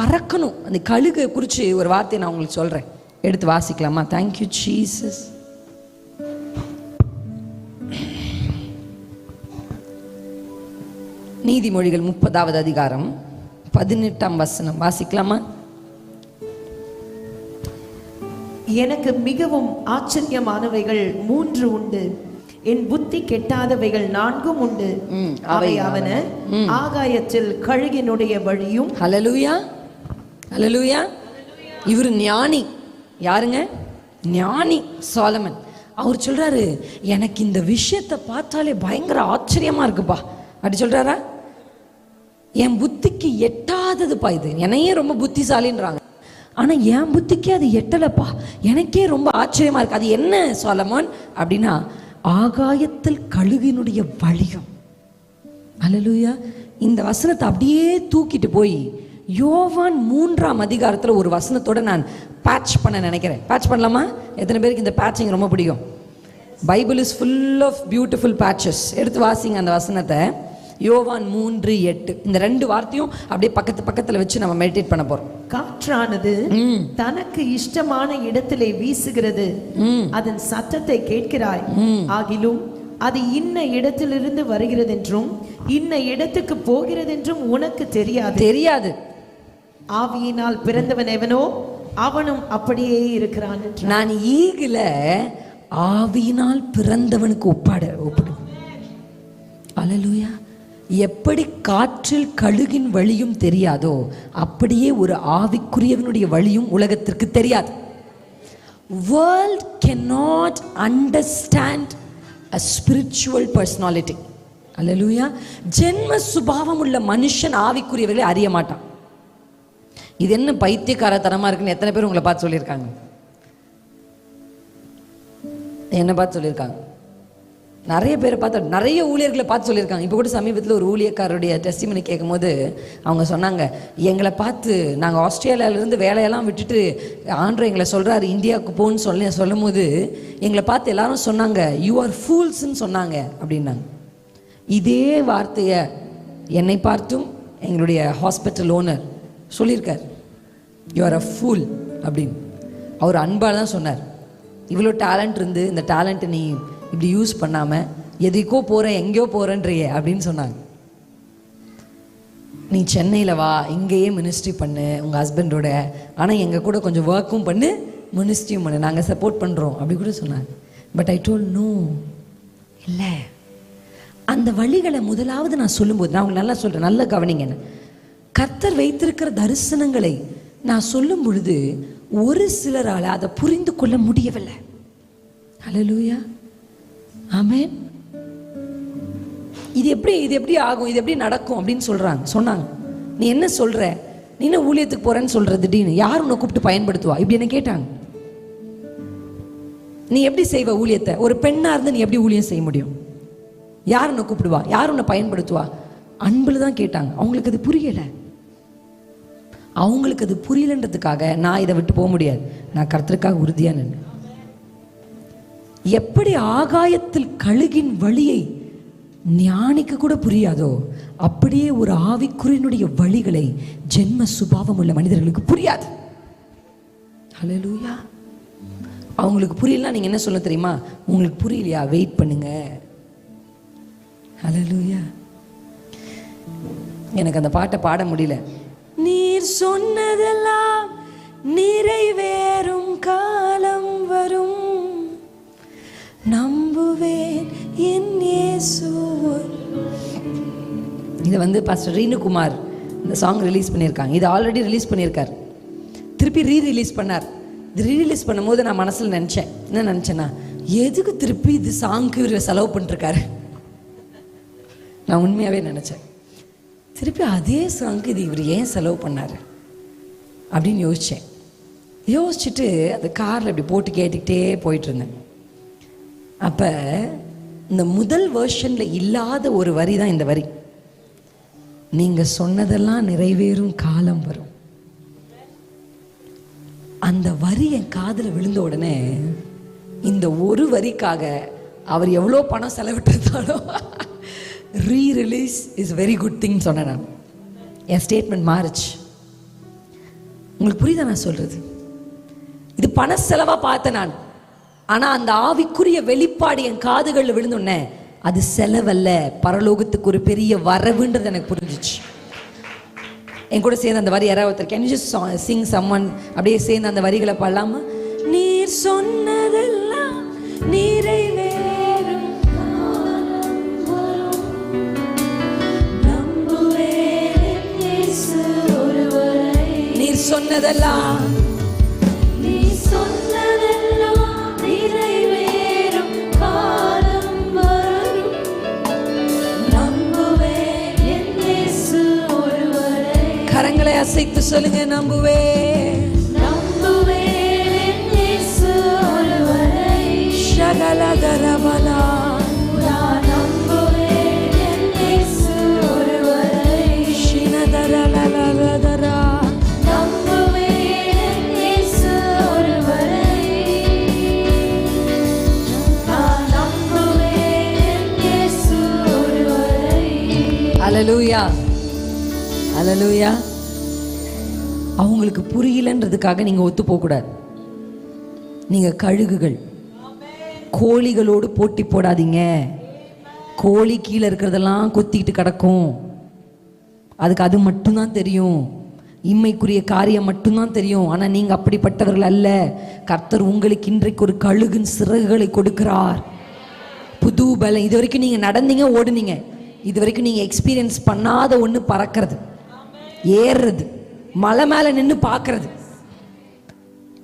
பறக்கணும். அந்த கழுகை குறித்து ஒரு வார்த்தையை நான் உங்களுக்கு சொல்கிறேன், எடுத்து வாசிக்கலாமா? Thank you Jesus. நீதிமொழிகள் 30வது அதிகாரம் 18ஆம் வசனம் வாசிக்கலாமா? எனக்கு மிகவும் ஆச்சரியமானவைகள் 3 உண்டு, என் புத்தி கெட்டாதவைகள் 4 உண்டு. அவையாவன ஆகாயத்தில் கழுகினுடைய வழியும். ஹல்லேலூயா, ஹல்லேலூயா. இவர் ஞானி. யாருங்க? ஞானி சாலமன். அவர் சொல்றாரு, எனக்கு இந்த விஷயத்தை பார்த்தாலே பயங்கர ஆச்சரியமா இருக்குப்பா அப்படி சொல்றாரா? என் புத்திக்கு எட்டாததுப்பா இது. என்னையே ரொம்ப புத்திசாலின்றாங்க, ஆனா என் புத்திக்கே அது எட்டலப்பா. எனக்கே ரொம்ப ஆச்சரியமா இருக்கு. அது என்ன சாலமோன் அப்படின்னா, ஆகாயத்தில் கழுகினுடைய வழியும். அல்லேலூயா. இந்த வசனத்தை அப்படியே தூக்கிட்டு போய் யோவான் 3ஆம் அதிகாரத்தில் ஒரு வசனத்தோட நான் பேட்ச் பண்ண நினைக்கிறேன். பேட்ச் பண்ணலாமா? எத்தனை பேருக்கு இந்த பேட்சிங் ரொம்ப பிடிக்கும்? Bible is full of beautiful passages. எடுத்து வாசிங்க அந்த வசனத்தை. யோவான் 3:8. இந்த 2 வார்த்தையும் அப்படியே பக்கத்துல வச்சு நம்ம மெடிடேட் பண்ண போறோம். காற்றானது தனக்கு இஷ்டமான இடத்திலே வீசுகிறது, அதன் சத்தத்தை கேட்கிறாய், ஆகிலும் அது இன்ன இடத்திலிருந்து வருகிறதென்றும் இன்ன இடத்துக்கு போகிறதென்றும் உனக்கு தெரியாது. ஆவியினால் பிறந்தவன் எவனோ அவனும் அப்படியே இருக்கிறான். நான் ஈகில ஆவியினால் பிறந்தவனுக்கு ஒப்பிடு. அல்லேலூயா. எப்படி காற்றில் கழுகின் வழியும் தெரியாதோ அப்படியே ஒரு ஆவிக்குரியவனுடைய வழியும் உலகத்திற்கு தெரியாது. World cannot understand a spiritual personality. அல்லேலூயா. ஜென்ம சுபாவம் உள்ள மனுஷன் ஆவிக்குரியவர்களை அறிய மாட்டான். இது என்ன பைத்தியக்காரத்தனமா இருக்குன்னு எத்தனை பேர் உங்களை பார்த்து சொல்லியிருக்காங்க? என்ன பார்த்து சொல்லியிருக்காங்க? நிறைய பேரை பார்த்து, நிறைய ஊழியர்களை பார்த்து சொல்லியிருக்காங்க. இப்போ கூட சமீபத்தில் ஒரு ஊழியக்காரருடைய டெஸ்டிமனி கேட்கும்போது அவங்க சொன்னாங்க, எங்களை பார்த்து நாங்கள் ஆஸ்திரேலியாவிலேருந்து வேலையெல்லாம் விட்டுட்டு ஆண்டவர் எங்களை சொல்கிறாரு இந்தியாவுக்கு போன்னு சொல்லும் போது எங்களை பார்த்து எல்லாரும் சொன்னாங்க, யூ ஆர் ஃபூல்ஸ்ன்னு சொன்னாங்க அப்படின்னாங்க. இதே வார்த்தையை என்னை பார்த்தும் எங்களுடைய ஹாஸ்பிட்டல் ஓனர் சொல்லியிருக்கார், யூ ஆர் அ ஃபூல் அப்படின்னு. அவர் அன்பாக தான் சொன்னார். இவ்வளோ டேலண்ட் இருந்து இந்த டேலண்ட்டை நீ இப்படி யூஸ் பண்ணாமல் எதுக்கோ போகிறேன் எங்கேயோ போகிறேன்றியே அப்படின்னு சொன்னாங்க. நீ சென்னையில் வா, இங்கேயே மினிஸ்ட்ரி பண்ணு உங்கள் ஹஸ்பண்டோட, ஆனால் எங்கள் கூட கொஞ்சம் ஒர்க்கும் பண்ணு, மினிஸ்ட்ரியும் பண்ணு, நாங்கள் சப்போர்ட் பண்ணுறோம் அப்படி கூட சொன்னாங்க. பட் ஐ டோல்ட் நோ, இல்லை. அந்த வழிகளை முதலாவது நான் சொல்லும்போது, நான் உங்களுக்கு நல்லா சொல்கிறேன், நல்லா கவனிங்க. என்ன கர்த்தர் வைத்திருக்கிற தரிசனங்களை நான் சொல்லும் பொழுது ஒரு சிலரால் அதை புரிந்து கொள்ள முடியவில்லை. ஹல்லேலூயா, ஆமென். இது எப்படி ஆகும், இது எப்படி நடக்கும் அப்படின்னு சொன்னாங்க. நீ என்ன சொல்ற, நீ என்ன ஊழியத்துக்கு போறேன்னு சொல்ற, திடீர்னு யார் உன்னை கூப்பிட்டு பயன்படுத்துவா இப்படி என்ன கேட்டாங்க. நீ எப்படி செய்வ ஊழியத்தை? ஒரு பெண்ணா இருந்து நீ எப்படி ஊழியம் செய்ய முடியும்? யார் உன்னை கூப்பிடுவா, யார் உன்னை பயன்படுத்துவா? அன்புல தான் கேட்டாங்க. அவங்களுக்கு அது புரியல. அவங்களுக்கு அது புரியலன்றதுக்காக நான் இதை விட்டு போக முடியாது. நான் கர்த்தருக்காக உறுதியா நின்று, எப்படி ஆகாயத்தில் கழுகின் வழியை ஞானிக்கு கூட புரியாதோ அப்படியே ஒரு ஆவிக்குரியனுடைய வழிகளை ஜென்ம சுபாவம் உள்ள மனிதர்களுக்கு புரியாது. ஹல்லேலூயா. அவங்களுக்கு புரியலன்னா நீங்க என்ன சொல்ல தெரியுமா? உங்களுக்கு புரியலையா, வெயிட் பண்ணுங்க. ஹல்லேலூயா. எனக்கு அந்த பாட்டை பாட முடியல. நீர் சொன்னதெல்லாம் நிறைவேறும் காலம் வரும், நம்புவேன் என் இயேசு. இதை பாஸ்டர் ரீனுகுமார் இந்த சாங் ரிலீஸ் பண்ணியிருக்காங்க. இது ஆல்ரெடி ரிலீஸ் பண்ணியிருக்கார், திருப்பி ரீரிலீஸ் பண்ணார். இது ரீரிலீஸ் பண்ணும்போது நான் மனசில் என்ன நினச்சேன்னா, எதுக்கு திருப்பி இது சாங்க்கு இவர் செலவு பண்ணிருக்காரு. நான் உண்மையாகவே நினச்சேன், திருப்பி அதே சாங்க்கு இது இவர் ஏன் செலவு பண்ணார் அப்படின்னு யோசிச்சுட்டு அந்த காரில் இப்படி போட்டு கேட்டுக்கிட்டே போயிட்டு இருந்தேன். அப்போ இந்த முதல் வெர்ஷனில் இல்லாத ஒரு வரி தான் இந்த வரி, நீங்கள் சொன்னதெல்லாம் நிறைவேறும் காலம் வரும். அந்த வரி என் காதில் விழுந்த உடனே இந்த ஒரு வரிக்காக அவர் எவ்வளோ பணம் செலவிட்டிருந்தாலும் rerelease is very good thing சொன்னேன். நான் என் ஸ்டேட்மெண்ட் மாறுச்சு. உங்களுக்கு புரியுதா நான் சொல்றது? இது பண செலவா பார்த்தேன் நான். ஆனா அந்த ஆவிக்குரிய வெளிப்பாடு என் காதுகளில் விழுந்தோன்னே அது செலவல்ல, பரலோகத்துக்கு ஒரு பெரிய வரவுன்றது எனக்கு புரிஞ்சிச்சு. என் கூட சேர்ந்து அந்த வரி யாராவது ஒருத்தர் கேன் யூ ஜஸ்ட் சிங் சம்மன் அப்படியே சேர்ந்து அந்த வரிகளை பாடலாமா? நீர் சொன்னதெல்லாம் நிறைவேறும், நீர் சொன்னதெல்லாம் கரங்களை அசைத்து சொல்லுங்க, நம்புவே ஷகலதரபலா ஷினதரலலரதரா அல்லேலூயா அல்லேலூயா. அவங்களுக்கு புரியலன்றதுக்காக நீங்க ஒத்து போக கூடாது. நீங்க கழுகுகள், கோழிகளோடு போட்டி போடாதீங்க. கோழி கீழே இருக்கிறதெல்லாம் கொத்திக்கிட்டு கிடக்கும், அதுக்கு அது மட்டும்தான் தெரியும், இம்மைக்குரிய காரியம் மட்டும்தான் தெரியும். ஆனா நீங்க அப்படிப்பட்டவர்கள் அல்ல. கர்த்தர் உங்களுக்கு இன்றைக்கு ஒரு கழுகின் சிறகுகளை கொடுக்கிறார், புது பலம். இது வரைக்கும் நீங்க நடந்தீங்க, ஓடுனீங்க. இது வரைக்கும் நீங்க எக்ஸ்பீரியன்ஸ் பண்ணாத ஒன்று பறக்கிறது, ஏறுறது, மலை மேலே நின்று பார்க்கறது.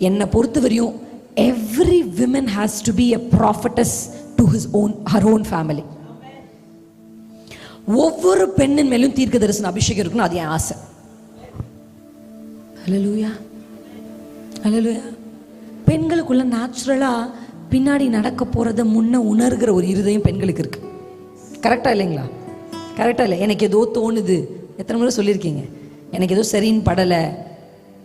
என்னை பொறுத்த வரையும் every woman has to be a prophetess to her own family. ஒவ்வொரு பெண்ணின் மேலும் தீர்க்க தரிசன அபிஷேகம் இருக்கணும், அது என் ஆசை. அல்லேலூயா அல்லேலூயா. பெண்களுக்குள்ள நேச்சுரலா பின்னாடி நடக்க போறத முன்ன உணர்கிற ஒரு இருதயம் பெண்களுக்கு இருக்கு. கரெக்டா இல்லைங்களா? கரெக்டா இல்லை? எனக்கு ஏதோ தோணுது, எத்தனை முறை சொல்லியிருக்கீங்க, எனக்கு ஏதோ சரின்னு படலை.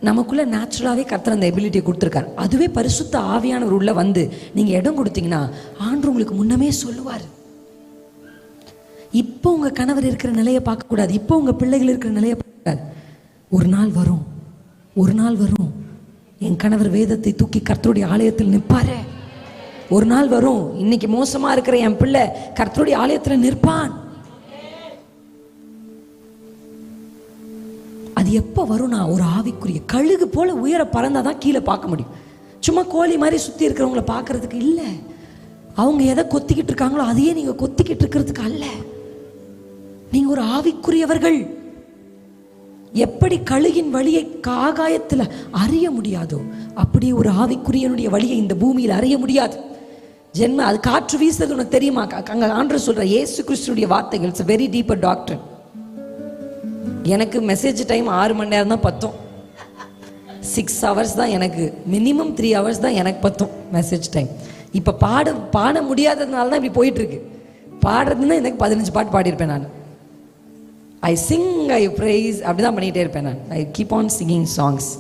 நமக்குள்ள நேச்சுரலாகவே கர்த்தர் அந்த எபிலிட்டியை கொடுத்துருக்காரு. அதுவே பரிசுத்த ஆவியானவர் உள்ள வந்து நீங்கள் இடம் கொடுத்தீங்கன்னா ஆண்டவர் உங்களுக்கு முன்னமே சொல்லுவார். இப்போ உங்கள் கணவர் இருக்கிற நிலையை பார்க்கக்கூடாது, இப்போ உங்கள் பிள்ளைகள் இருக்கிற நிலையை பார்க்கக்கூடாது. ஒரு நாள் வரும், ஒரு நாள் வரும், என் கணவர் வேதத்தை தூக்கி கர்த்தருடைய ஆலயத்தில் நிற்பாரு. ஒரு நாள் வரும், இன்னைக்கு மோசமாக இருக்கிற என் பிள்ளை கர்த்தருடைய ஆலயத்தில் நிற்பான். அது எப்போ வரும்னா, ஒரு ஆவிக்குரிய கழுகு போல உயர பறந்தாதான் கீழே பார்க்க முடியும். சும்மா கோழி மாதிரி சுற்றி இருக்கிறவங்கள பார்க்கறதுக்கு இல்லை. அவங்க எதை கொத்திக்கிட்டு இருக்காங்களோ அதையே நீங்கள் கொத்திக்கிட்டு இருக்கிறதுக்கு அல்ல. நீங்கள் ஒரு ஆவிக்குரியவர்கள். எப்படி கழுகின் வழியை ஆகாயத்தில் அறிய முடியாதோ அப்படியே ஒரு ஆவிக்குரியனுடைய வழியை இந்த பூமியில் அறிய முடியாது. ஜென்ம அது காற்று வீசுறது உனக்கு தெரியுமா? அங்கே ஆண்டவர் சொல்கிற இயேசு கிறிஸ்துடைய வார்த்தைகள், இட்ஸ் வெரி டீப்பர் டாக்டர். எனக்கு மெசேஜ் டைம் 6 மணி நேரம் தான் பத்தும், 6 hours தான் எனக்கு, மினிமம் 3 hours தான் எனக்கு பத்தும் மெசேஜ் டைம். இப்போ பாட முடியாததுனால தான் இப்படி போயிட்டுருக்கு. பாடுறதுன்னா எனக்கு 15 பாட்டு பாடியிருப்பேன் நான். ஐ சிங், ஐ ப்ரைஸ், அப்படி தான் பண்ணிகிட்டே இருப்பேன் நான். I keep on singing songs.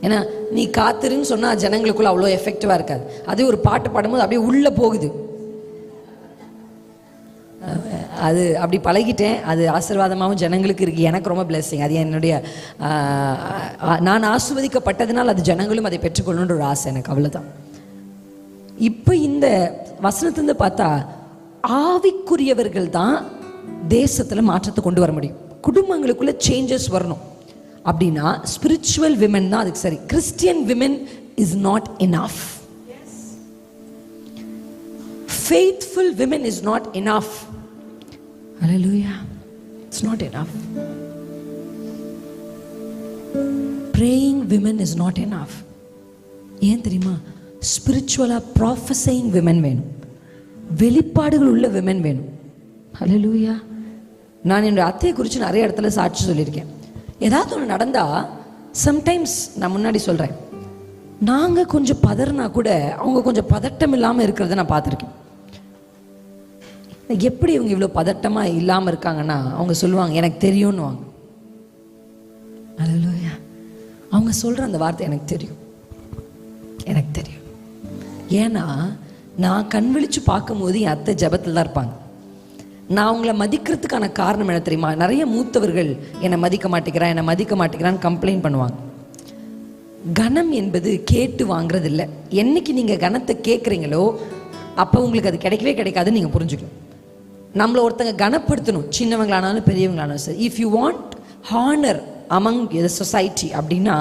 ஏன்னா நீ காத்துருன்னு சொன்னால் ஜனங்களுக்குள்ள அவ்வளோ எஃபெக்டிவாக இருக்காது. அதே ஒரு பாட்டு பாடும்போது அப்படியே உள்ளே போகுது. அது அப்படி பழகிட்டேன். அது ஆசீர்வாதமாகவும் ஜனங்களுக்கு இருக்குது. எனக்கு ரொம்ப பிளெஸ்ஸிங். அது என்னுடைய நான் ஆசீர்வதிக்கப்பட்டதுனால் அது ஜனங்களும் அதை பெற்றுக்கொள்ளணுன்ற ஒரு ஆசை எனக்கு, அவ்வளோதான். இப்போ இந்த வசனத்திலிருந்து பார்த்தா ஆவிக்குரியவர்கள் தான் தேசத்தில் மாற்றத்தை கொண்டு வர முடியும். குடும்பங்களுக்குள்ள சேஞ்சஸ் வரணும் அப்படின்னா ஸ்பிரிச்சுவல் விமன் தான் அதுக்கு சரி. Christian women is not enough. Faithful women is not enough. Hallelujah. It's not enough. Praying women is not enough. ஏன் தெரியுமா? ஸ்பிரிச்சுவலாக ப்ராஃபஸைங் விமன் வேணும், வெளிப்பாடுகள் உள்ள விமன் வேணும். ஹல்லேலூயா. நான் என்னோட அத்தையை குறித்து நிறைய இடத்துல சாட்சி சொல்லியிருக்கேன். ஏதாவது ஒன்று நடந்தால் சம்டைம்ஸ் நான் முன்னாடி சொல்கிறேன், நாங்கள் கொஞ்சம் பதறினா கூட அவங்க கொஞ்சம் பதட்டம் இல்லாமல் இருக்கிறத நான் பார்த்துருக்கேன். எப்படி இவங்க இவ்வளோ பதட்டமாக இல்லாமல் இருக்காங்கன்னா அவங்க சொல்லுவாங்க, எனக்கு தெரியும்னுவாங்க. அல்லேலூயா. அவங்க சொல்கிற அந்த வார்த்தை எனக்கு தெரியும், எனக்கு தெரியும். ஏன்னா நான் கண் விழிச்சு பார்க்கும்போது என் அத்தை ஜபத்தில் தான் இருப்பாங்க. நான் அவங்கள மதிக்கிறதுக்கான காரணம் என்ன தெரியுமா? நிறைய மூத்தவர்கள் என்னை மதிக்க மாட்டேங்கிறான்னு கம்ப்ளைண்ட் பண்ணுவாங்க. கனம் என்பது கேட்டு வாங்குறது இல்லை. என்னைக்கு நீங்கள் கனத்தை கேட்குறீங்களோ அப்போ உங்களுக்கு அது கிடைக்கவே கிடைக்காதுன்னு நீங்கள் புரிஞ்சுக்கணும். நம்மளை ஒருத்தங்க கனப்படுத்தணும், சின்னவங்களானாலும் பெரியவங்களானாலும் சரி. If you want honour among the society அப்படின்னா,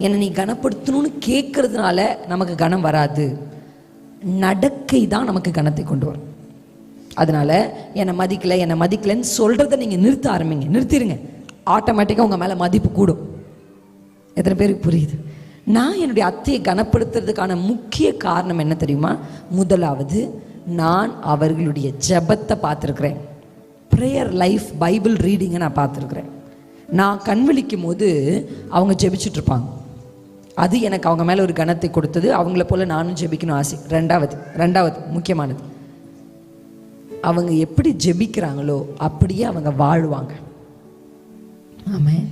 என்னை நீ கனப்படுத்தணும்னு கேட்கறதுனால நமக்கு கனம் வராது. நடக்கை தான் நமக்கு கனத்தை கொண்டு வரும். அதனால என்னை மதிக்கலைன்னு சொல்கிறத நீங்கள் நிறுத்த ஆரம்பிங்க. நிறுத்திடுங்க, ஆட்டோமேட்டிக்காக உங்கள் மேலே மதிப்பு கூடும். எத்தனை பேருக்கு புரியுது? நான் என்னுடைய அத்தையை கனப்படுத்துறதுக்கான முக்கிய காரணம் என்ன தெரியுமா? முதலாவது, நான் அவர்களுடைய ஜெபத்தை பார்த்துருக்குறேன். ப்ரேயர் லைஃப், பைபிள் ரீடிங்கை நான் பார்த்துருக்குறேன். நான் கண் விழிக்கும் போது அவங்க ஜெபிச்சுட்ருப்பாங்க. அது எனக்கு அவங்க மேலே ஒரு கனத்தை கொடுத்தது. அவங்கள போல் நானும் ஜெபிக்கணும் ஆசை. ரெண்டாவது முக்கியமானது, அவங்க எப்படி ஜெபிக்கிறாங்களோ அப்படியே அவங்க வாழ்வாங்க. ஆமென்.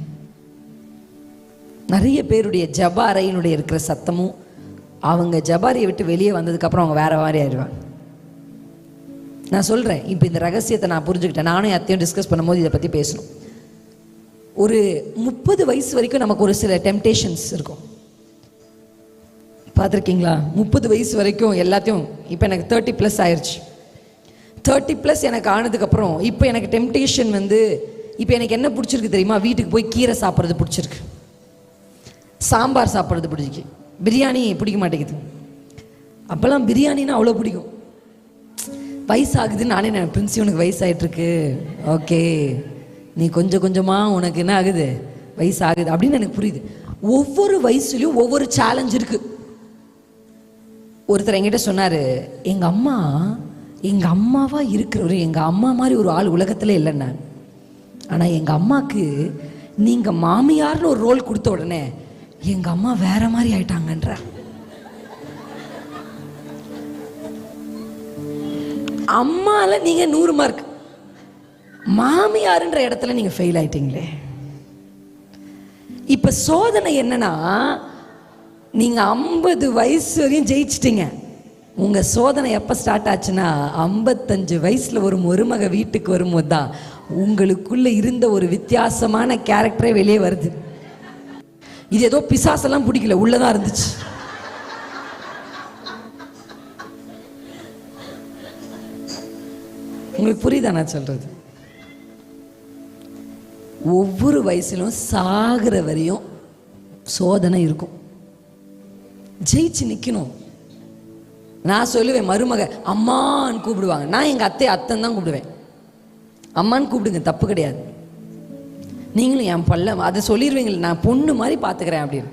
நிறைய பேருடைய ஜப அறையினுடைய இருக்கிற சத்தமும் அவங்க ஜபாரியை விட்டு வெளியே வந்ததுக்கப்புறம் அவங்க வேற மாதிரி ஆயிடுவாங்க. நான் சொல்கிறேன், இப்போ இந்த ரகசியத்தை நான் புரிஞ்சுக்கிட்டேன். நானும் அத்தையும் டிஸ்கஸ் பண்ணும்போது இதை பற்றி பேசணும். ஒரு 30 வயசு வரைக்கும் நமக்கு ஒரு சில டெம்டேஷன்ஸ் இருக்கும், பார்த்துருக்கீங்களா? 30 வயசு வரைக்கும் எல்லாத்தையும். இப்போ எனக்கு 30+ ஆயிடுச்சு. 30+ எனக்கு ஆனதுக்கப்புறம் இப்போ எனக்கு டெம்டேஷன் வந்து, இப்போ எனக்கு என்ன பிடிச்சிருக்கு தெரியுமா? வீட்டுக்கு போய் கீரை சாப்பிட்றது பிடிச்சிருக்கு, சாம்பார் சாப்பிட்றது பிடிச்சிருக்கு, பிரியாணி பிடிக்க மாட்டேங்குது. அப்போல்லாம் பிரியாணின்னா அவ்வளோ பிடிக்கும். வயசாகுதுன்னு நானே பிரின்சி, உனக்கு வயசாகிட்டுருக்கு, ஓகே, நீ கொஞ்சம் கொஞ்சமாக உனக்கு என்ன ஆகுது, வயசாகுது அப்படின்னு எனக்கு புரியுது. ஒவ்வொரு வயசுலையும் ஒவ்வொரு சேலஞ்ச் இருக்குது. ஒருத்தர் என்கிட்ட சொன்னார், எங்கள் அம்மாவாக இருக்கிறவர், எங்கள் அம்மா மாதிரி ஒரு ஆள் உலகத்தில் இல்லைன்னா, ஆனால் எங்கள் அம்மாவுக்கு நீங்கள் மாமியார்னு ஒரு ரோல் கொடுத்த உடனே எங்கள் அம்மா வேற மாதிரி ஆயிட்டாங்கன்ற. அம்மால நீங்கள் 100 மார்க், மாமியாருன்ற இடத்துல நீங்கள் ஃபெயில் ஆயிட்டீங்களே. இப்போ சோதனை என்னன்னா, நீங்கள் 50 வயசு வரையும் ஜெயிச்சிட்டீங்க. உங்கள் சோதனை எப்போ ஸ்டார்ட் ஆச்சுன்னா, 55 வயசில் ஒரு மருமக வீட்டுக்கு வரும்போது தான் உங்களுக்குள்ள இருந்த ஒரு வித்தியாசமான கேரக்டரே வெளியே வருது. இது ஏதோ பிசாசெல்லாம் பிடிக்கல, உள்ளதான் இருந்துச்சு. உங்களுக்கு புரியுதா நான் சொல்றது? ஒவ்வொரு வயசிலும் சாகிற வரையும் சோதனை இருக்கும். ஜெயிச்சு நிற்கணும். நான் சொல்லுவேன், மருமக அம்மான்னு கூப்பிடுவாங்க, நான் எங்கள் அத்தைன்னு தான் கூப்பிடுவேன். அம்மான்னு கூப்பிடுங்க, தப்பு கிடையாது. நீங்களும் என் பல்ல அதை சொல்லிடுவீங்களே, நான் பொண்ணு மாதிரி பார்த்துக்கிறேன் அப்படின்னு.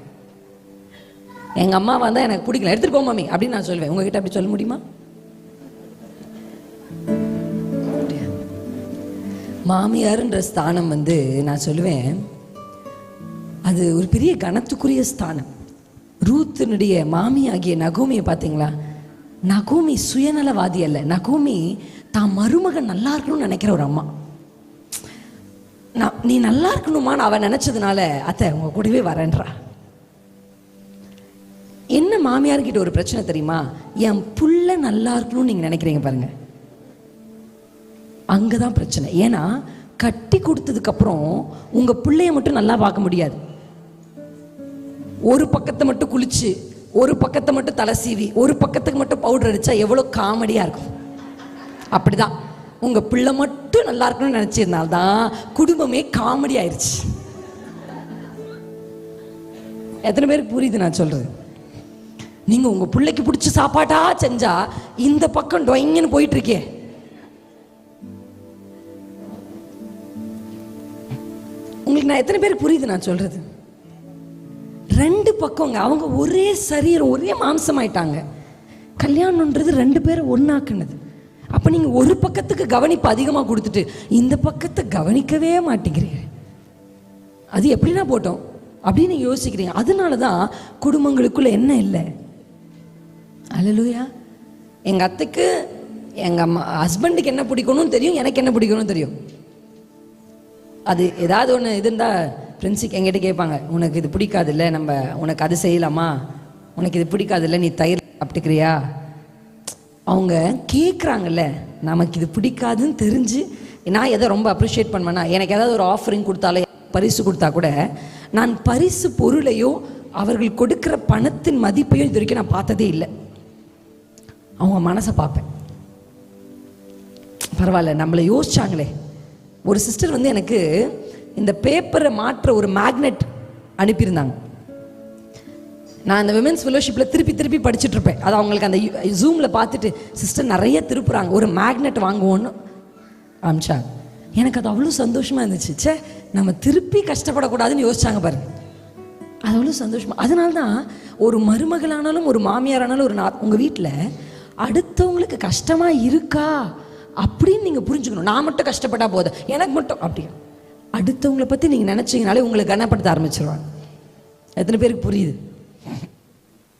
எங்கள் அம்மா வந்தால் எனக்கு பிடிக்கல, எடுத்துகிட்டு போ மாமி அப்படின்னு நான் சொல்லுவேன். உங்ககிட்ட அப்படி சொல்ல முடியுமா? மாமியாருன்ற ஸ்தானம் வந்து நான் சொல்லுவேன், அது ஒரு பெரிய கனத்துக்குரிய ஸ்தானம். ரூத்தினுடைய மாமி ஆகிய நகோமியை பார்த்தீங்களா? நகோமி சுயநலவாதி அல்ல. நகோமி தான் மருமகன் நல்லா இருக்கணும்னு நினைக்கிற ஒரு அம்மா. நீ நல்லா இருக்கணுமான்னு அவன் நினைச்சதுனால, அத்தை உங்க கூடவே வரேன்றா. என்ன மாமியார்கிட்ட ஒரு பிரச்சனை தெரியுமா? என் புள்ள நல்லா இருக்கணும்னு நீங்க நினைக்கிறீங்க பாருங்க, அங்கதான் பிரச்சனை. ஏன்னா கட்டி கொடுத்ததுக்கு அப்புறம் உங்க பிள்ளைய மட்டும் நல்லா பார்க்க முடியாது. ஒரு பக்கத்தை மட்டும் குளிச்சு, ஒரு பக்கத்தை மட்டும் தலை சீவி, ஒரு பக்கத்துக்கு மட்டும் பவுடர் அடிச்சா எவ்வளவு காமெடியா இருக்கும். அப்படிதான் உங்க பிள்ளை மட்டும் நல்லா இருக்கணும்னு நினைச்சிருந்தால்தான் குடும்பமே காமெடி ஆயிடுச்சு. எத்தனை பேருக்கு புரியுது நான் சொல்றது? நீங்க உங்க பிள்ளைக்கு பிடிச்ச சாப்பாட்டா செஞ்சா இந்த பக்கம் டொயங்கன்னு போயிட்டு இருக்கே. உங்களுக்கு நான் எத்தனை பேருக்கு புரியுது நான் சொல்றது? ரெண்டு பக்கங்க, அவங்க ஒரே சரீரம், ஒரே மாம்சம் ஆயிட்டாங்க. கல்யாணம்ன்றது 2 பேரை ஒன்னாக்குனது. அப்ப நீங்க ஒரு பக்கத்துக்கு கவனிப்பு அதிகமா கொடுத்துட்டு இந்த பக்கத்தை கவனிக்கவே மாட்டேங்கிறீங்க. அது எப்படின்னா போட்டோம் அப்படின்னு யோசிக்கிறீங்க. அதனாலதான் குடும்பங்களுக்குள்ள என்ன இல்லை. அல்லேலூயா. எங்க அத்தைக்கு எங்க அம்மா ஹஸ்பண்டுக்கு என்ன பிடிக்கணும்னு தெரியும், எனக்கு என்ன பிடிக்கணும்னு தெரியும். அது ஏதாவது ஒன்று இது இருந்தால் பிரின்சிக்கு எங்கிட்ட கேட்பாங்க, உனக்கு இது பிடிக்காது இல்லை, நம்ம உனக்கு அது செய்யலாமா, உனக்கு இது பிடிக்காது இல்லை, நீ தயிர் சாப்பிட்டுக்கிறியா. அவங்க கேட்குறாங்கல்ல, நமக்கு இது பிடிக்காதுன்னு தெரிஞ்சு நான் எதை ரொம்ப அப்ரிஷியேட் பண்ணுவேன்னா, எனக்கு ஏதாவது ஒரு ஆஃபரிங் கொடுத்தாலே, பரிசு கொடுத்தா கூட நான் பரிசு பொருளையோ அவர்கள் கொடுக்கிற பணத்தின் மதிப்பையும் இது வரைக்கும் நான் பார்த்ததே இல்லை. அவங்க மனசை பார்ப்பேன். பரவாயில்ல, நம்மளை யோசிச்சாங்களே. ஒரு சிஸ்டர் வந்து எனக்கு இந்த பேப்பரை மாற்ற ஒரு மேக்னெட் அனுப்பியிருந்தாங்க. நான் அந்த விமென்ஸ் ஃபெலோஷிப்பில் திருப்பி திருப்பி படிச்சுட்டு இருப்பேன். அது அவங்களுக்கு அந்த ஜூமில் பார்த்துட்டு சிஸ்டர் நிறைய திருப்புறாங்க, ஒரு மேக்னெட் வாங்குவோன்னு அமிச்சாங்க. எனக்கு அது அவ்வளோ சந்தோஷமாக இருந்துச்சு. சே, நம்ம திருப்பி கஷ்டப்படக்கூடாதுன்னு யோசிச்சாங்க பாருங்க. அது அவ்வளோ சந்தோஷமா. அதனால தான் ஒரு மருமகளானாலும் ஒரு மாமியாரானாலும் ஒரு உங்கள் வீட்டில் அடுத்தவங்களுக்கு கஷ்டமாக இருக்கா அப்படின்னு நீங்கள் புரிஞ்சுக்கணும். நான் மட்டும் கஷ்டப்பட்டா போதும், எனக்கு மட்டும் அப்படியா? அடுத்தவங்களை பற்றி நீங்கள் நினச்சிங்கனாலே உங்களை கனப்படுத்த ஆரம்பிச்சிருவாங்க. எத்தனை பேருக்கு புரியுது?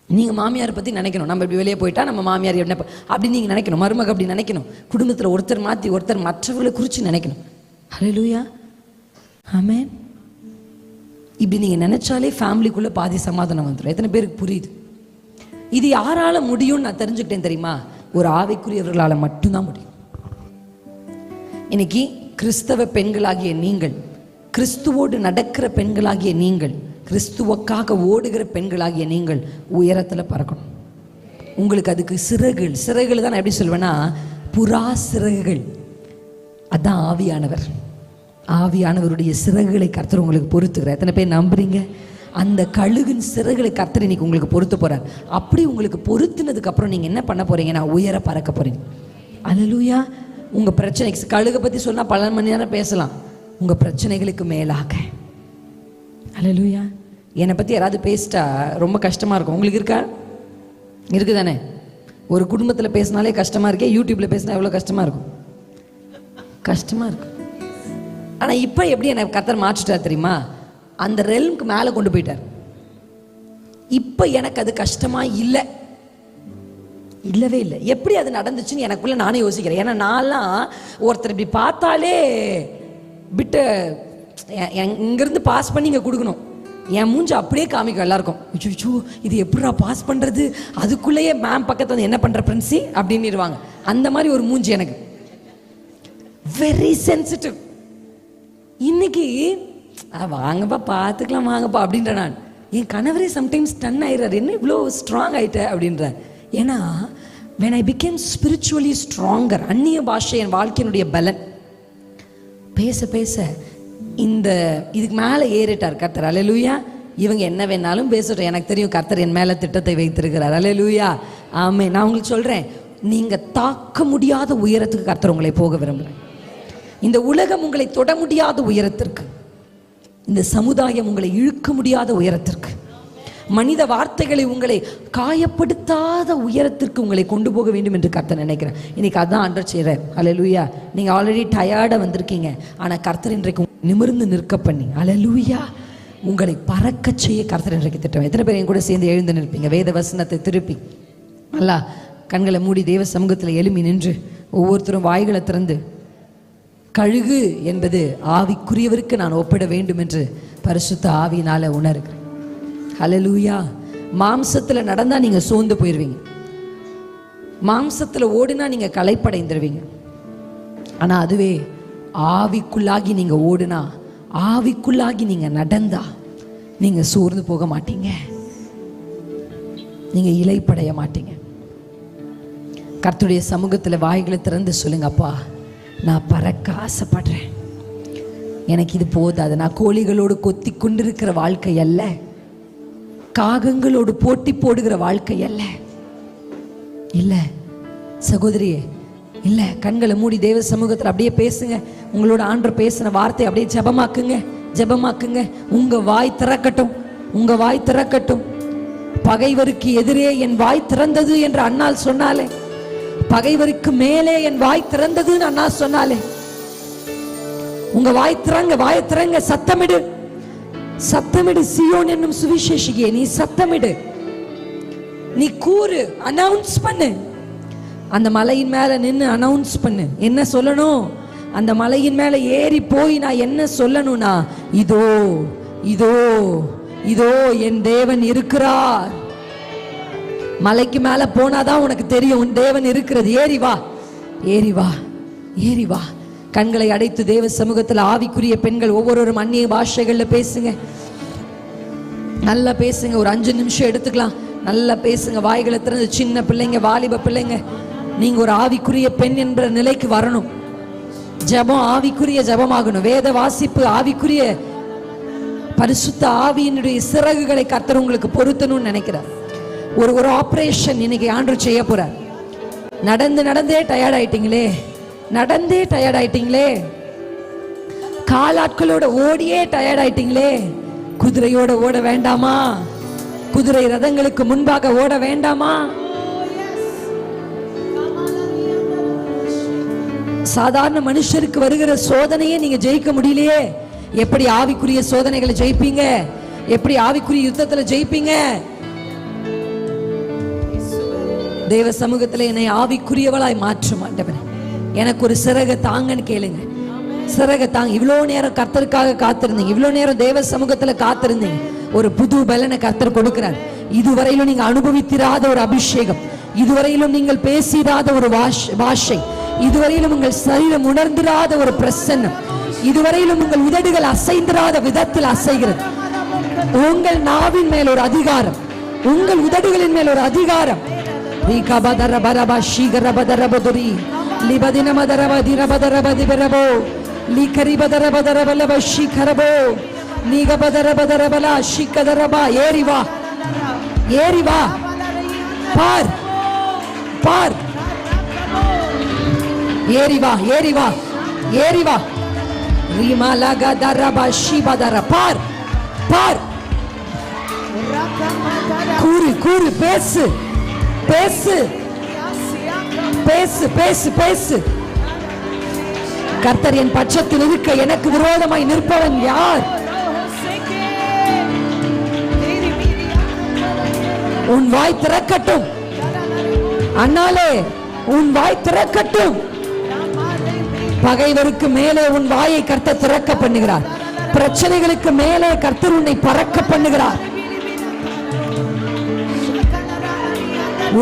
நீங்கள் மாமியாரை பற்றி நினைக்கணும். நம்ம இப்படி வெளியே போயிட்டா நம்ம மாமியார் என்ன அப்படி நீங்கள் நினைக்கணும். மருமக அப்படி நினைக்கணும். குடும்பத்தில் ஒருத்தர் மாற்றி ஒருத்தர் மற்றவர்களை குறித்து நினைக்கணும். ஹல்லேலூயா, ஆமென். இப்படி நீங்கள் நினைச்சாலே ஃபேமிலிக்குள்ளே பாதி சமாதானம் வந்துடும். எத்தனை பேருக்கு புரியுது? இது யாரால முடியும்னு நான் தெரிஞ்சுக்கிட்டேன் தெரியுமா? ஒரு ஆவிக்குரியவர்களால் மட்டும்தான் முடியும். இன்னைக்கு கிறிஸ்தவ பெண்களாகிய நீங்கள், கிறிஸ்துவோடு நடக்கிற பெண்களாகிய நீங்கள், கிறிஸ்துவுக்காக ஓடுகிற பெண்களாகிய நீங்கள் உயரத்தில் பறக்கணும். உங்களுக்கு அதுக்கு சிறகுகள் தான் நான் எப்படி சொல்வேன்னா, புறா சிறகுகள். அதான் ஆவியானவர். ஆவியானவருடைய சிறகுகளை கர்த்தர் உங்களுக்கு பொறுத்துக்கிறார். எத்தனை பேர் நம்புறீங்க? அந்த கழுகின் சிறகுகளை கர்த்தர் இன்னைக்கு உங்களுக்கு பொறுத்து போறார். அப்படி உங்களுக்கு பொருத்தினதுக்கு அப்புறம் நீங்க என்ன பண்ண போறீங்கன்னா, உயர பறக்க போறீங்க. அல்லேலூயா. உங்க பிரச்சனைக்கு கழுகை பத்தி சொன்னா பல மணி நேரம் பேசலாம். உங்க பிரச்சனைகளுக்கு மேலாக. அல்லேலூயா. என்னை பத்தி யாராவது பேசிட்டா ரொம்ப கஷ்டமா இருக்கும். உங்களுக்கு இருக்கா? இருக்குதானே? ஒரு குடும்பத்தில் பேசினாலே கஷ்டமா இருக்கே, யூடியூப்ல பேசினா எவ்வளோ கஷ்டமா இருக்கும்? கஷ்டமா இருக்கும். ஆனால் இப்போ எப்படி என்னை கர்த்தர் மாற்றிட்டார் தெரியுமா? அந்த ரெல்முக்கு மேலே கொண்டு போயிட்டார். இப்போ எனக்கு அது கஷ்டமா இல்லை, இல்லவே இல்லை. எப்படி அது நடந்துச்சுன்னு எனக்குள்ள நானே யோசிக்கிறேன். ஏன்னா நான்லாம் ஒருத்தர் இப்படி பார்த்தாலே விட்டு இங்கேருந்து பாஸ் பண்ணி இங்கே கொடுக்கணும். என் மூஞ்சி அப்படியே காமிக்கும் எல்லாருக்கும். ஐயோ, இது எப்படா பாஸ் பண்ணுறது? அதுக்குள்ளேயே மேம் பக்கத்தில் வந்து என்ன பண்ணுற பிரின்சி அப்படின்னுருவாங்க. அந்த மாதிரி ஒரு மூஞ்சி எனக்கு. Very sensitive. இன்னைக்கு வாங்கப்பா பார்த்துக்கலாம் வாங்கப்பா அப்படின்ற நான். என் கணவரே சம்டைம்ஸ் டன் ஆயிடுறாரு, என்ன இவ்வளோ ஸ்ட்ராங் ஆகிட்ட அப்படின்ற. ஏன்னா when I became spiritually stronger, அந்நிய பாஷை என் வாழ்க்கையினுடைய பலன். பேச பேச இந்த இதுக்கு மேலே ஏறிட்டார் கர்த்தர். அல்லேலூயா. இவங்க என்ன வேணாலும் பேசட்டும், எனக்கு தெரியும் கர்த்தர் என் மேலே திட்டத்தை வைத்திருக்கிறார். அல்லேலூயா, ஆமென். நான் உங்களுக்கு சொல்கிறேன், நீங்கள் தாக்க முடியாத உயரத்துக்கு கர்த்தர் உங்களை போக விரும்புகிறேன். இந்த உலகம் உங்களை தொட முடியாத உயரத்திற்கு, இந்த சமுதாயம் உங்களை இழுக்க முடியாத உயரத்திற்கு, மனித வார்த்தைகளை உங்களை காயப்படுத்தாத உயரத்திற்கு உங்களை கொண்டு போக வேண்டும் என்று கர்த்தர் நினைக்கிறேன். இன்னைக்கு அதான் ஆண்டவர் செய்கிறார். அல்லேலூயா. நீங்கள் ஆல்ரெடி டயர்டாக வந்திருக்கீங்க, ஆனால் கர்த்தர் இன்றைக்கு நிமிர்ந்து நிற்க பண்ணி, அல்லேலூயா, உங்களை பறக்க செய்ய கர்த்தர் இன்றைக்கு திட்டம். எத்தனை பேர் என் கூட சேர்ந்து எழுந்து நிற்பீங்க? வேத வசனத்தை திருப்பி நல்லா கண்களை மூடி தேவ சமூகத்தில் எழும்பி நின்று ஒவ்வொருத்தரும் வாய்களை திறந்து, கழுகு என்பது ஆவிக்குரியவருக்கு நான் ஒப்பிட வேண்டும் என்று பரிசுத்த ஆவியினால உணர்கிறேன். ஹல்லேலூயா. மாம்சத்தில் நடந்தா நீங்க சோர்ந்து போயிடுவீங்க, மாம்சத்தில் ஓடினா நீங்க களைப்படைந்துருவீங்க. ஆனா அதுவே ஆவிக்குள்ளாகி நீங்க ஓடினா, ஆவிக்குள்ளாகி நீங்க நடந்தா நீங்க சோர்ந்து போக மாட்டீங்க, நீங்க இளைப்படைய மாட்டீங்க. கர்த்தருடைய சமூகத்தில் வாய்களை திறந்து சொல்லுங்க, அப்பா நான் பறக்க ஆசைப்படுறேன், எனக்கு இது போதாது. நான் கோழிகளோடு கொத்தி கொண்டிருக்கிற வாழ்க்கை அல்ல, காகங்களோடு போட்டி போடுகிற வாழ்க்கை அல்ல. இல்லை சகோதரியே, இல்லை. கண்களை மூடி தேவ சமூகத்தில் அப்படியே பேசுங்க. உங்களோட ஆண்டவர் பேசின வார்த்தை அப்படியே ஜெபமாக்குங்க, ஜெபமாக்குங்க. உங்க வாய் திறக்கட்டும், உங்க வாய் திறக்கட்டும். பகைவருக்கு எதிரே என் வாய் திறந்தது என்று அன்னாள் சொன்னாலே, பகைவருக்கு மேலே என் வாய் திறந்ததுன்னு அண்ணா சொன்னாலே, உங்க வாய் திறங்க, வாய் திறங்க, சத்தமிடு, சத்தமிடு. சீயோன் என்னும் சுவிசேஷியே, நீ சத்தமிடு, நீ கூறு, அனௌன்ஸ் பண்ணு. அந்த மலையின் மேல நின்று அனௌன்ஸ் பண்ணு. என்ன சொல்லணும்? அந்த மலையின் மேல ஏறி போய் நான் என்ன சொல்லணும்னா, இதோ இதோ இதோ என் தேவன் இருக்கிறார். மலைக்கு மேல போனாதான் உனக்கு தெரியும் உன் தேவன் இருக்கிறது. ஏறி வா, ஏறி வா, ஏறி வா. கண்களை அடைத்து தேவ சமூகத்தில் ஆவிக்குரிய பெண்கள் ஒவ்வொருவரும் அந்நிய பாஷைகள்ல பேசுங்க. நல்லா பேசுங்க. ஒரு 5 நிமிஷம் எடுத்துக்கலாம். நல்லா பேசுங்க. வாய்களை திறந்து. சின்ன பிள்ளைங்க, வாலிப பிள்ளைங்க, நீங்க ஒரு ஆவிக்குரிய பெண் என்ற நிலைக்கு வரணும். ஜெபம் ஆவிக்குரிய ஜெபமாகணும். வேத வாசிப்பு ஆவிக்குரிய, பரிசுத்த ஆவியினுடைய சிறகுகளை கர்த்தர் உங்களுக்கு பொருத்தணும்னு நினைக்கிறார். ஒரு ஆபரேஷன் இன்னைக்கு ஆண்டவர் செய்ய போறார். நடந்தே டயர்ட் ஆயிட்டீங்களே, நடந்தே டயர்ட் ஆயிட்டீங்களே, காலாட்களோட ஓடியே டயர்ட் ஆயிட்டீங்களே, குதிரையோட ஓட வேண்டாமா? குதிரை ரதங்களுக்கு முன்பாக ஓட வேண்டாமா? சாதாரண மனுஷருக்கு வருகிற சோதனையே நீங்க ஜெயிக்க முடியலையே, எப்படி ஆவிக்குரிய சோதனைகளை ஜெயிப்பீங்க? எப்படி ஆவிக்குரிய யுத்தத்துல ஜெயிப்பீங்க? தேவ சமூகத்துல என்னை ஆவிக்குரியவளாய் மாற்றும் ஆண்டவரே. எனக்கு ஒரு சிறக தாங்கன்னு கேளுங்க. சிறக தாங்க. இவ்வளவு நேரம் கர்த்தருக்காக காத்திருந்தீங்க, இவ்வளவு நேரம் தேவ சமூகத்துல காத்திருந்தீங்க. ஒரு புது பலனை கர்த்தர் கொடுக்கிறார். இதுவரையிலும் நீங்க அனுபவித்திராத ஒரு அபிஷேகம், இதுவரையிலும் நீங்கள் பேசிராத ஒரு பாஷை, இதுவரையிலும் உங்கள் சரீரம் உணர்ந்திராத ஒரு பிரசன்னம், இதுவரையிலும் உங்கள் உதடுகள் அசைந்திராத விதத்தில் அசைகிறது. உங்கள் நாவின் மேல் ஒரு அதிகாரம், உங்கள் உதடுகளின் மேல் ஒரு அதிகாரம். ஏறி வா, ஏறி வா, பார் பார், ஏறி வா, ஏறி வா, ஏறி வா. பார் பார், கூறு கூறு, பேசு பேசு பேசு பேசு பேசு. கர்த்தர் என் பட்சத்தில் இருக்க எனக்கு விரோதமாய் நிற்பவன் யார்? உன் வாய் திறக்கட்டும் அண்ணாலே, உன் வாய் திறக்கட்டும். பகைவருக்கு மேலே உன் வாயை கர்த்தர் திறக்க பண்ணுகிறார். பிரச்சனைகளுக்கு மேலே கர்த்தர் உன்னை பறக்க பண்ணுகிறார்.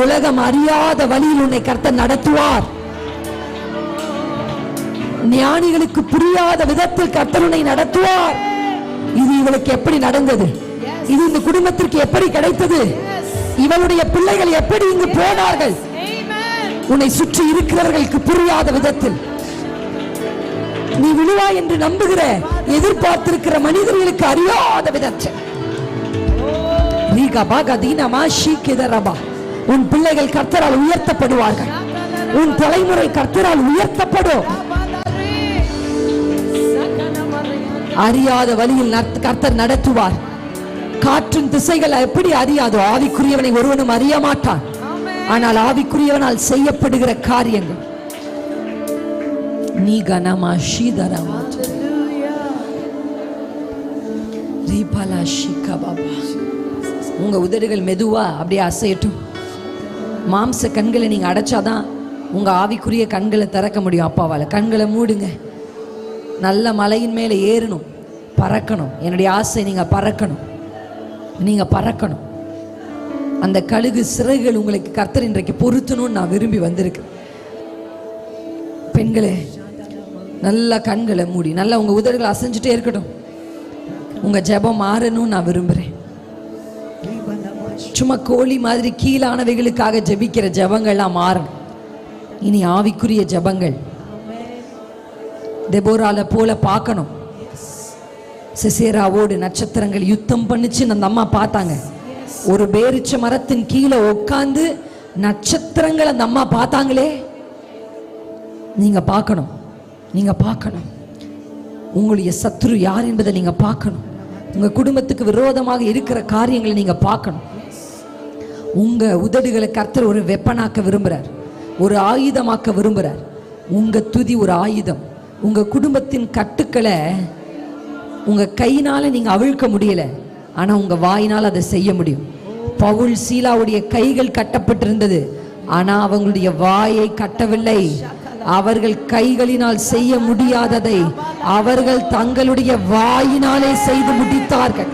உலகம் அறியாத வழியில் உன்னை கர்த்தர் நடத்துவார். ஞானிகளுக்கு புரியாத விதத்தில் கர்த்தர் உன்னை நடத்துவார். இது இவளுக்கு எப்படி நடந்தது? இது இந்த குடும்பத்திற்கு எப்படி கிடைத்தது? இவளுடைய பிள்ளைகள் எப்படி இங்கு போனார்கள்? உன்னை சுற்றி இருக்கிறவர்களுக்கு புரியாத விதத்தில் நீ விழுவாய் என்று நம்புகிற, எதிர்பார்த்திருக்கிற மனிதர்களுக்கு அறியாத விதத்தில் உன் பிள்ளைகள் கர்த்தரால் உயர்த்தப்படுவார்கள். உன் தலைமுறை கர்த்தரால் உயர்த்தப்படும். அறியாத வழியில் கர்த்தர் நடத்துவார். காற்றின் திசைகள் எப்படி அறியாதோ, ஆவிக்குரியவனை ஒருவனும் அறிய மாட்டான். ஆனால் ஆவிக்குரியவனால் செய்யப்படுகிற காரியங்கள் நீ கனமா ஷீதரமா ரீபாலா ஷிகா பாபா. உங்க உதடுகள் மெதுவா அப்படியே அசையட்டும். மாம்ச கண்களை நீங்க அடைச்சாதான் உங்க ஆவிக்குரிய கண்களை திறக்க முடியும். அப்பாவால கண்களை மூடுங்க. நல்ல மலையின் மேலே ஏறணும், பறக்கணும். என்னுடைய ஆசை நீங்க பறக்கணும், நீங்க பறக்கணும். அந்த கழுகு சிறகுகள் உங்களுக்கு கர்த்தர் இன்றைக்கு பொருத்தணும்னு நான் விரும்பி வந்திருக்கேன். பெண்களே, நல்ல கண்களை மூடி நல்லா உங்க உதடுகளை அசைஞ்சிட்டே இருக்கட்டும். உங்க ஜெபம் மாறணும்னு நான் விரும்புறேன். சும்மா கோழி மாதிரி கீழானவைகளுக்காக ஜெபிக்கிற ஜெபங்கள்லாம் மாறணும். இனி ஆவிக்குரிய ஜெபங்கள் தெபோரால போல பார்க்கணும். சிசேராவோடு நட்சத்திரங்கள் யுத்தம் பண்ணுச்சுன்னு அந்த அம்மா பார்த்தாங்க. ஒரு பேரிச்ச மரத்தின் கீழே உட்கார்ந்து நட்சத்திரங்கள் அந்த அம்மா பார்த்தாங்களே. நீங்க பார்க்கணும், நீங்க பார்க்கணும். உங்களுடைய சத்ரு யார் என்பதை நீங்க பார்க்கணும். உங்க குடும்பத்துக்கு விரோதமாக இருக்கிற காரியங்களை நீங்க பார்க்கணும். உங்க உதடுகளை கர்த்தர் ஒரு வெப்பனாக்க விரும்புறார், ஒரு ஆயுதமாக்க விரும்புறார். உங்க துதி ஒரு ஆயுதம். உங்க குடும்பத்தின் கட்டுக்களை உங்க கையினால நீங்க அவிழ்க்க முடியல, ஆனா உங்க வாயினால் அதை செய்ய முடியும். பவுல் சீலாவுடைய கைகள் கட்டப்பட்டிருந்தது, ஆனா அவங்களுடைய வாயை கட்டவில்லை. அவர்கள் கைகளினால் செய்ய முடியாததை அவர்கள் தங்களுடைய வாயினாலே செய்து முடித்தார்கள்.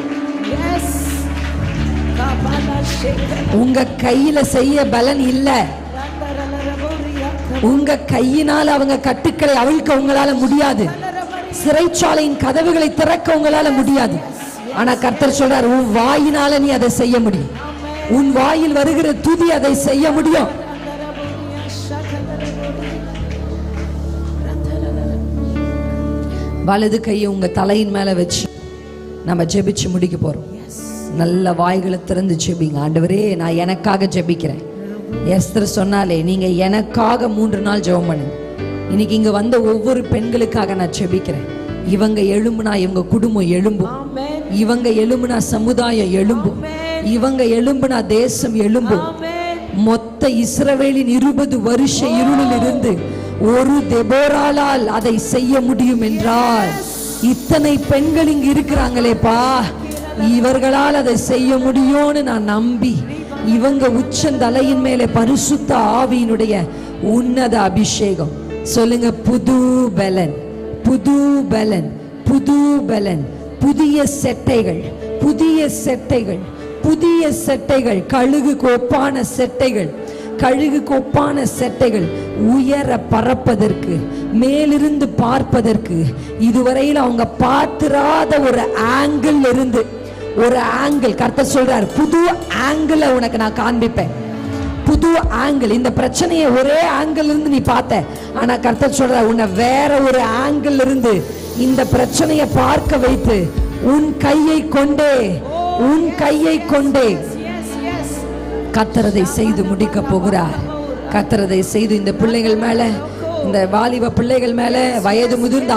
உங்க கையில செய்ய பலன் இல்ல. உங்க கையினால் அவங்க கட்டுக்களை அவிழ்க்க உங்களால முடியாது. சிறைச்சாலையின் கதவுகளை திறக்க உங்களால முடியாது. ஆனா கர்த்தர் சொல்றார், உன் வாயினால நீ அதை செய்ய முடியும். உன் வாயில் வருகிற துதி அதை செய்ய முடியும். வலது கையை உங்க தலையின் மேல வச்சு நம்ம ஜெபிச்சு முடிக்க போறோம். நல்ல வாய்களை திறந்து ஜெபிங்க. ஆண்டவரே, நான் எனக்காக ஜெபிக்கிறேன். எஸ்தர் சொன்னாலே, நீங்க எனக்காக 3 நாள் ஜெபம் பண்ணுங்க. இன்னைக்கு இங்க வந்த ஒவ்வொரு பெண்களுக்காக நான் ஜெபிக்கிறேன். இவங்க எழும்புனா இவங்க குடும்பம் எழும்பும். இவங்க எழும்புனா சமுதாயம் எழும்பும். இவங்க எழும்புனா தேசம் எழும்பும். மொத்த இஸ்ரவேலின் 20 வருஷ இருளில் இருந்து ஒரு தெபோராளால் அதை செய்ய முடியும் என்றால், இத்தனை பெண்கள் இங்க இருக்கிறாங்களேப்பா, இவர்களால் அதை செய்ய முடியும்னு நான் நம்பி, இவங்க உச்சந்தலையின் மேலே பரிசுத்த ஆவியினுடைய உன்னத அபிஷேகம். சொல்லுங்க, புது பலன், புது பலன், புது பலன், புதிய செட்டைகள், புதிய செட்டைகள், புதிய செட்டைகள், கழுகுக்கு ஒப்பான செட்டைகள், கழுகுக்கு ஒப்பான செட்டைகள், உயர பறப்பதற்கு, மேலிருந்து பார்ப்பதற்கு, இதுவரையில் அவங்க பார்த்திராத ஒரு ஆங்கிள் இருந்து, ஒரு ஆங்கிள் கர்த்தர் சொல்றார், புது ஆங்கிள் உனக்கு நான் காண்பிப்பேன். புது ஆங்கிள். இந்த பிரச்சனையை ஒரே ஆங்கிள் இருந்து நீ பார்த்த, ஆனா கர்த்தர் சொல்ற, உன்னை வேற ஒரு ஆங்கிள் இருந்து இந்த பிரச்சனையை பார்க்க வைத்து, உன் கையை கொண்டே, உன் கையை கொண்டே கர்த்தரதை செய்து முடிக்க போகிறார். கர்த்தரதை செய்து இந்த பிள்ளைகள் மேல, இந்த வாலிப பிள்ளைகள் மேல, வயது முதிர்ந்த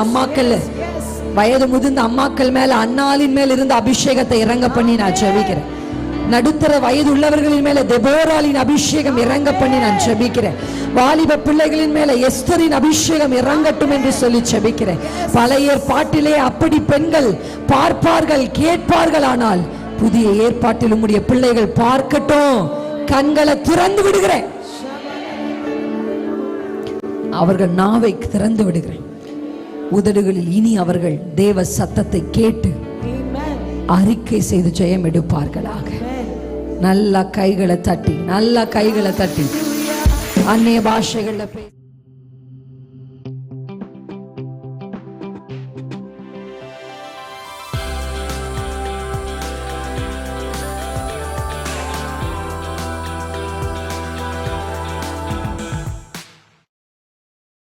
அம்மாக்கள் மேல, அன்னாளின் மேல் இருந்த அபிஷேகத்தை இறங்க பண்ணி நான் ஜெபிக்கிறேன். நடுத்தர வயது உள்ளவர்களின் மேல தெபோராளின் அபிஷேகம் இறங்க பண்ணி நான் ஜெபிக்கிறேன். வாலிப பிள்ளைகளின் மேல எஸ்தரின் அபிஷேகம் இறங்கட்டும் என்று சொல்லி ஜெபிக்கிறேன். பழைய ஏற்பாட்டிலே அப்படி பெண்கள் பார்ப்பார்கள், கேட்பார்கள். ஆனால் புதிய ஏற்பாட்டில் உம்முடைய பிள்ளைகள் பார்க்கட்டும். கண்களை திறந்து விடுகிறேன். அவர்கள் நாவை திறந்து விடுகிறேன். உதடுகளில் இனி அவர்கள் தேவ சத்தத்தை கேட்டு அறிக்கை செய்து ஜெயம் எடுப்பார்களாக. நல்ல கைகளை தட்டி, நல்ல கைகளை தட்டி அந்நிய பாஷைகள்ல